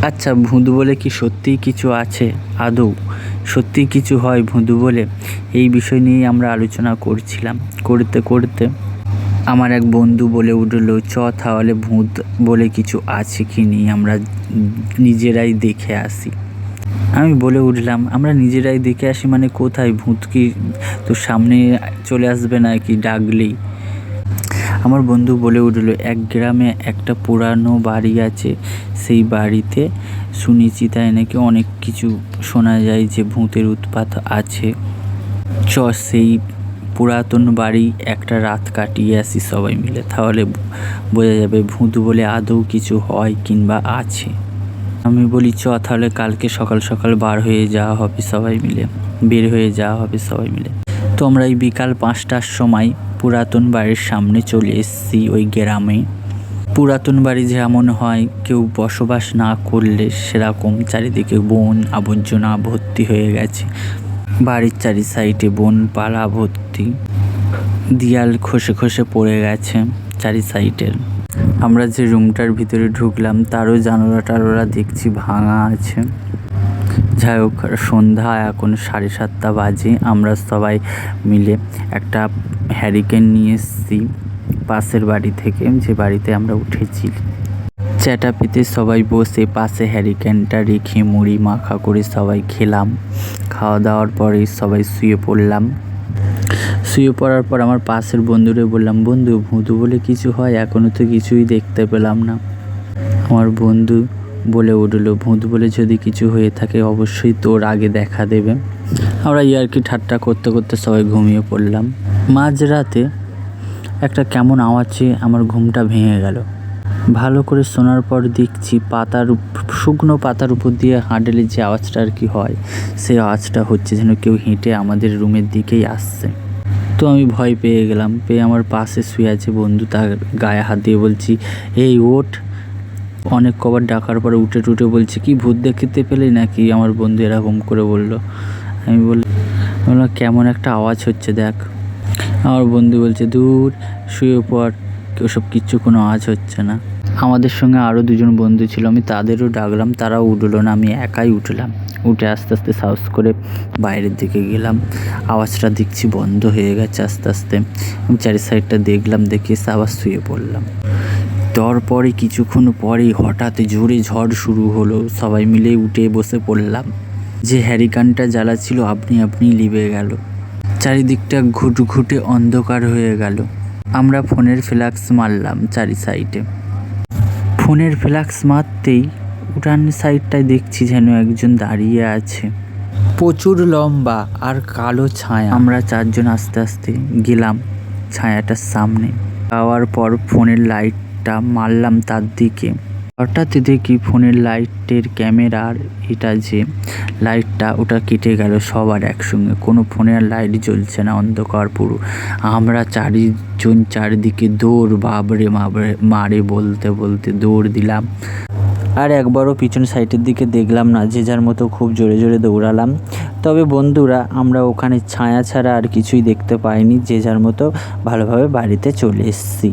আচ্ছা, ভূত বলে কি সত্যিই কিছু আছে? আদৌ সত্যিই কিছু হয় ভূত বলে? এই বিষয় নিয়েই আমরা আলোচনা করছিলাম। করতে করতে আমার এক বন্ধু বলে উঠল, তাহলে ভূত বলে কিছু আছে কি নেই আমরা নিজেরাই দেখে আসি। আমি বলে উঠলাম, আমরা নিজেরাই দেখে আসি মানে কোথায়? ভূত কি তো সামনে চলে আসবে নাকি ডাকলেই? আমার বন্ধু বলে উঠল, এক গ্রামে একটা পুরানো বাড়ি আছে, সেই বাড়িতে শুনেছি তাই নাকি অনেক কিছু শোনা যায় যে ভূতের উৎপাত আছে। সেই পুরাতন বাড়ি একটা রাত কাটিয়ে আসি সবাই মিলে, তাহলে বোঝা যাবে ভূত বলে আদৌ কিছু হয় কিংবা আছে। আমি বলি তাহলে কালকে সকাল সকাল বের হয়ে যাওয়া হবে সবাই মিলে। তো আমরা এই বিকাল 5টার সময় পুরাতন বাড়ির সামনে চলে এসেছি। ওই গ্রামে পুরাতন বাড়ি যেমন হয় কেউ বসবাস না করলে সেরকম চারিদিকে বন আবর্জনা ভর্তি হয়ে গেছে। বাড়ির চারি সাইডে বন পালা ভর্তি, দেয়াল খসে খসে পড়ে গেছে চারি সাইডের। আমরা যে রুমটার ভিতরে ঢুকলাম তারও জানালা টানোরা দেখছি ভাঙা আছে। যাই হোক, সন্ধ্যা এখন 7:30 বাজে। আমরা সবাই মিলে একটা হ্যারিকেন নিয়ে এসেছি পাশের বাড়ি থেকে, যে বাড়িতে আমরা উঠেছি। চ্যাটা পেতে সবাই বসে পাশে হ্যারিকেনটা রেখে মুড়ি মাখা করে সবাই খেলাম। খাওয়া দাওয়ার পরে সবাই শুয়ে পড়লাম। শুয়ে পড়ার পর আমার পাশের বন্ধুরে বললাম, বন্ধু ভূত বলে কিছু হয়? এখনও তো কিছুই দেখতে পেলাম না। আমার বন্ধু বলে উঠল, ভূত বলে যদি কিছু হয়ে থাকে অবশ্যই তোর আগে দেখা দেবে। আমরা ইয়ার্কি ঠাট্টা করতে করতে সবাই ঘুমিয়ে পড়লাম। মাঝরাতে একটা কেমন আওয়াজে আমার ঘুমটা ভেঙে গেল। ভালো করে শোনার পর দেখছি শুকনো পাতার উপর দিয়ে হাঁটলে যে আওয়াজটা আর কি হয়, সেই আওয়াজটা হচ্ছে যেন কেউ হেঁটে আমাদের রুমের দিকেই আসছে। তো আমি ভয় পেয়ে গেলাম। আমার পাশে শুয়ে আছে বন্ধু, তার গায়ে হাত দিয়ে বলছি, এই ওঠ। অনেক কবার ডাকার পরে উঠে টুটে বলছি, কি ভূত দেখতে পেলে নাকি? আমার বন্ধু এরকম করে বলল। আমি বললাম, কেমন একটা আওয়াজ হচ্ছে দেখ। আমার বন্ধু বলছে, দূর শুয়ে পড়, ওসব কিচ্ছু কোনো আওয়াজ হচ্ছে না। আমাদের সঙ্গে আরও 2জন বন্ধু ছিল, আমি তাদেরও ডাকলাম, তারাও উঠলো না, আমি একাই উঠলাম। উঠে আস্তে আস্তে সাহস করে বাইরের দিকে গেলাম। আওয়াজটা দেখছি বন্ধ হয়ে গেছে আস্তে আস্তে। আমি চারি সাইডটা দেখলাম, দেখে আবার শুয়ে পড়লাম। তারপরে কিছুক্ষণ পরেই হঠাৎ জোরে ঝড় শুরু হলো। সবাই মিলে উঠে বসে পড়লাম। যে হ্যারিকেনটা জ্বালা ছিল আপনি লিভে গেল। চারিদিকটা ঘুটঘুটে অন্ধকার হয়ে গেল। আমরা ফোনের ফ্ল্যাশ মারলাম চারি সাইডে। ফোনের ফ্ল্যাশ মারতেই উঠান সাইডটায় দেখছি যেন একজন দাঁড়িয়ে আছে, প্রচুর লম্বা আর কালো ছায়া। আমরা 4জন আস্তে আস্তে গেলাম ছায়াটার সামনে। যাওয়ার পর ফোনের লাইটটা মারলাম তার দিকে। হঠাৎ দেখি ফোনের লাইটের ক্যামেরার এটা যে লাইটটা ওটা কেটে গেল সবার একসঙ্গে। কোনো ফোনের লাইট জ্বলছে না, অন্ধকার পুরো। আমরা 4জন চারিদিকে দৌড় বাবরে মারে বলতে বলতে দৌড় দিলাম। আর একবারও পিছন সাইডের দিকে দেখলাম না, যে যার মতো খুব জোরে জোরে দৌড়ালাম। তবে বন্ধুরা, আমরা ওখানে ছায়া ছাড়া আর কিছুই দেখতে পাইনি, যে যার মতো ভালোভাবে বাড়িতে চলে এসেছি।